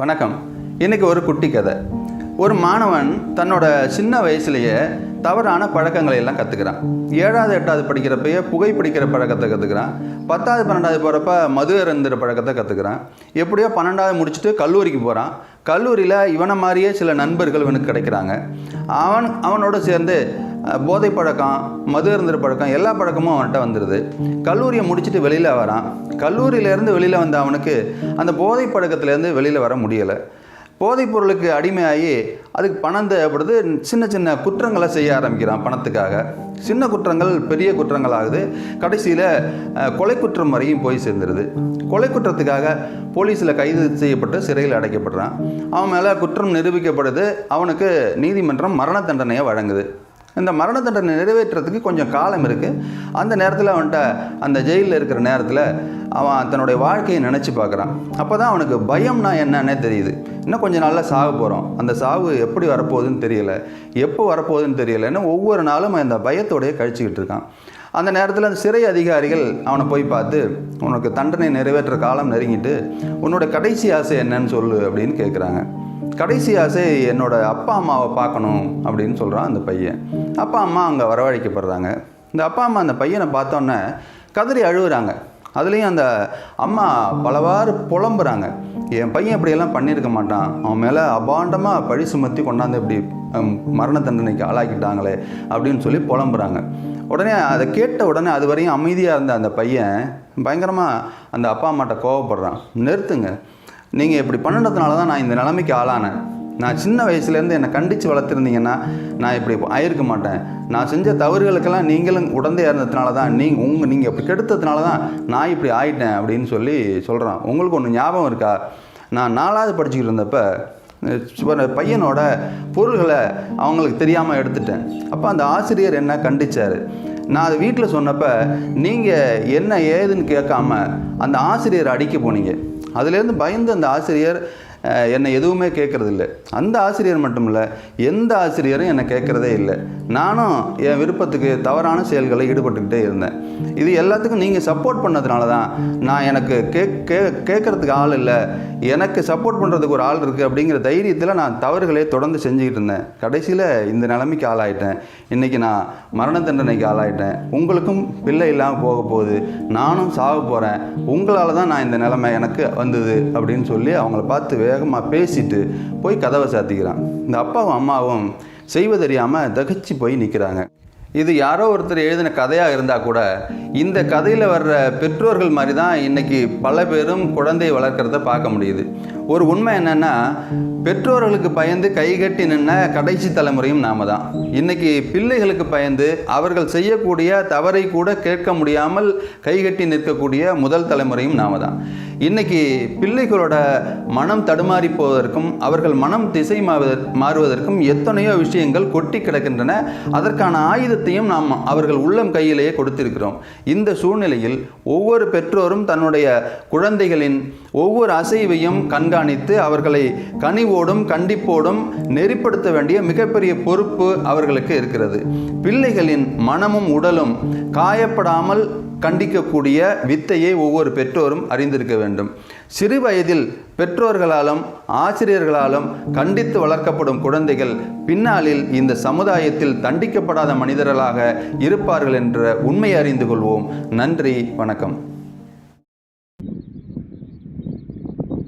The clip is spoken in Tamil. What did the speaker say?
வணக்கம். இன்றைக்கி ஒரு குட்டி கதை. ஒரு மாணவன் தன்னோட சின்ன வயசுலேயே தவறான பழக்கங்களை எல்லாம் கற்றுக்கிறான். 7வது 8வது படிக்கிறப்பயே புகைப்பிடிக்கிற பழக்கத்தை கற்றுக்கிறான். 10வது 12வது போகிறப்ப மது அருந்துற பழக்கத்தை கற்றுக்கிறான். எப்படியோ 12வது முடிச்சுட்டு கல்லூரிக்கு போகிறான். கல்லூரியில் இவனை மாதிரியே சில நண்பர்கள் இவனுக்கு கிடைக்கிறாங்க. அவனோட சேர்ந்து போதை பழக்கம், மது அருந்துற பழக்கம், எல்லா பழக்கமும் அவன்கிட்ட வந்துடுது. கல்லூரியை முடிச்சுட்டு வெளியில் வரான். கல்லூரியிலேருந்து வெளியில் வந்த அவனுக்கு அந்த போதை பழக்கத்துலேருந்து வெளியில் வர முடியலை. போதைப் பொருளுக்கு அடிமையாகி அதுக்கு பணம் தேவைப்படுது. சின்ன சின்ன குற்றங்களை செய்ய ஆரம்பிக்கிறான் பணத்துக்காக. சின்ன குற்றங்கள் பெரிய குற்றங்கள் ஆகுது. கடைசியில் கொலை குற்றம் வரையும் போய் சேர்ந்துருது. கொலை குற்றத்துக்காக போலீஸில் கைது செய்யப்பட்டு சிறையில் அடைக்கப்படுறான். அவன் மேலே குற்றம் நிரூபிக்கப்படுது. அவனுக்கு நீதிமன்றம் மரண தண்டனையை வழங்குது. இந்த மரண தண்டனை நிறைவேற்றுறதுக்கு கொஞ்சம் காலம் இருக்குது. அந்த நேரத்தில் அவன்கிட்ட அந்த ஜெயிலில் இருக்கிற நேரத்தில் அவன் தன்னுடைய வாழ்க்கையை நினச்சி பார்க்குறான். அப்போ தான் அவனுக்கு பயம்னா என்னன்னே தெரியுது. இன்னும் கொஞ்சம் நாளில் சாக போகிறோம், அந்த சாவு எப்படி வரப்போகுதுன்னு தெரியலை, எப்போ வரப்போகுதுன்னு தெரியலைன்னு ஒவ்வொரு நாளும் அந்த பயத்தோடையே கழிச்சிக்கிட்டு இருக்கான். அந்த நேரத்தில் அந்த சிறை அதிகாரிகள் அவனை போய் பார்த்து, உனக்கு தண்டனை நிறைவேற்ற காலம் நெருங்கிட்டு உன்னோட கடைசி ஆசை என்னன்னு சொல்லு அப்படின்னு கேட்குறாங்க. கடைசி ஆசை என்னோடய அப்பா அம்மாவை பார்க்கணும் அப்படின்னு சொல்கிறான் அந்த பையன். அப்பா அம்மா அங்கே வரவழைக்கப்படுறாங்க. இந்த அப்பா அம்மா அந்த பையனை பார்த்தோன்னே கதறி அழுகுறாங்க. அதுலேயும் அந்த அம்மா பலவாறு புலம்புறாங்க. என் பையன் இப்படியெல்லாம் பண்ணியிருக்க மாட்டான், அவன் மேலே அபாண்டமாக பழி சுமத்தி கொண்டாந்து இப்படி மரண தண்டனைக்கு ஆளாக்கிட்டாங்களே அப்படின்னு சொல்லி புலம்புறாங்க. உடனே அதை கேட்ட உடனே அது வரையும் அமைதியாக இருந்த அந்த பையன் பயங்கரமாக அந்த அப்பா அம்மாட்ட கோவப்படுறான். நிறுத்துங்க, நீங்கள் இப்படி பண்ணினதுனால தான் நான் இந்த நிலைமைக்கு ஆளானேன். நான் சின்ன வயசுலேருந்து என்னை கண்டித்து வளர்த்துருந்தீங்கன்னா நான் இப்படி ஆயிருக்க மாட்டேன். நான் செஞ்ச தவறுகளுக்கெல்லாம் நீங்களும் உடந்தையாக இருந்ததுனால தான் நீங்கள் இப்படி கெடுத்ததுனால தான் நான் இப்படி ஆயிட்டேன் அப்படின்னு சொல்கிறான். உங்களுக்கு ஒன்று ஞாபகம் இருக்கா? நான் 4வது படிச்சுக்கிட்டு இருந்தப்போ பையனோட பொருள்களை அவங்களுக்கு தெரியாமல் எடுத்துட்டேன். அப்போ அந்த ஆசிரியர் என்ன கண்டிச்சார். நான் அது வீட்டில் சொன்னப்போ நீங்கள் என்ன ஏதுன்னு கேட்காம அந்த ஆசிரியரை அடிக்க போனீங்க. அதுலேருந்து பயந்து அந்த ஆசிரியர் என்னை எதுவுமே கேட்குறதில்ல. அந்த ஆசிரியர் மட்டும் இல்லை, எந்த ஆசிரியரும் என்னை கேட்குறதே இல்லை. நானும் என் விருப்பத்துக்கு தவறான செயல்களை ஈடுபட்டுக்கிட்டே இருந்தேன். இது எல்லாத்துக்கும் நீங்கள் சப்போர்ட் பண்ணதுனால தான் நான் எனக்கு கேட்குறதுக்கு ஆள் இல்லை, எனக்கு சப்போர்ட் பண்ணுறதுக்கு ஒரு ஆள் இருக்குது அப்படிங்கிற தைரியத்தில் நான் தவறுகளே தொடர்ந்து செஞ்சுக்கிட்டு இருந்தேன். கடைசியில் இந்த நிலைமைக்கு ஆளாயிட்டேன். இன்றைக்கி நான் மரண தண்டனைக்கு ஆளாயிட்டேன். உங்களுக்கும் பிள்ளை இல்லாமல் போக போகுது, நானும் சாக போகிறேன், உங்களால் தான் நான் இந்த நிலைமை எனக்கு வந்தது அப்படின்னு சொல்லி அவங்கள பார்த்து வேகமாக பேசிட்டு போய் கதவை சாத்திக்கிறான். இந்த அப்பாவும் அம்மாவும் செய்வதறியாமல் தகச்சு போய் நிற்கிறாங்க. இது யாரோ ஒருத்தர் எழுதின கதையாக இருந்தால் கூட இந்த கதையில் வர்ற பெற்றோர்கள் மாதிரி தான் இன்றைக்கி பல பேரும் குழந்தையை வளர்க்குறத பார்க்க முடியுது. ஒரு உண்மை என்னென்னா, பெற்றோர்களுக்கு பயந்து கைகட்டி நின்ன கடைசி தலைமுறையும் நாம தான். இன்றைக்கி பிள்ளைகளுக்கு பயந்து அவர்கள் செய்யக்கூடிய தவறை கூட கேட்க முடியாமல் கைகட்டி நிற்கக்கூடிய முதல் தலைமுறையும் நாம தான். இன்றைக்கி பிள்ளைகளோட மனம் தடுமாறி போவதற்கும் அவர்கள் மனம் திசை மாறுவதற்கும் எத்தனையோ விஷயங்கள் கொட்டி கிடக்கின்றன. அதற்கான ஆயுதத்தையும் நாம் அவர்கள் உள்ளம் கையிலேயே கொடுத்திருக்கிறோம். இந்த சூழ்நிலையில் ஒவ்வொரு பெற்றோரும் தன்னுடைய குழந்தைகளின் ஒவ்வொரு அசைவையும் கண்காணித்து அவர்களை கனிவோடும் கண்டிப்போடும் நெறிப்படுத்த வேண்டிய மிகப்பெரிய பொறுப்பு அவர்களுக்கு இருக்கிறது. பிள்ளைகளின் மனமும் உடலும் காயப்படாமல் கண்டிக்கக்கூடிய வித்தையை ஒவ்வொரு பெற்றோரும் அறிந்திருக்க வேண்டும். சிறு வயதில் பெற்றோர்களாலும் ஆசிரியர்களாலும் கண்டித்து வளர்க்கப்படும் குழந்தைகள் பின்னாளில் இந்த சமுதாயத்தில் தண்டிக்கப்படாத மனிதர்களாக இருப்பார்கள் என்ற உண்மையை அறிந்து கொள்வோம். நன்றி, வணக்கம்.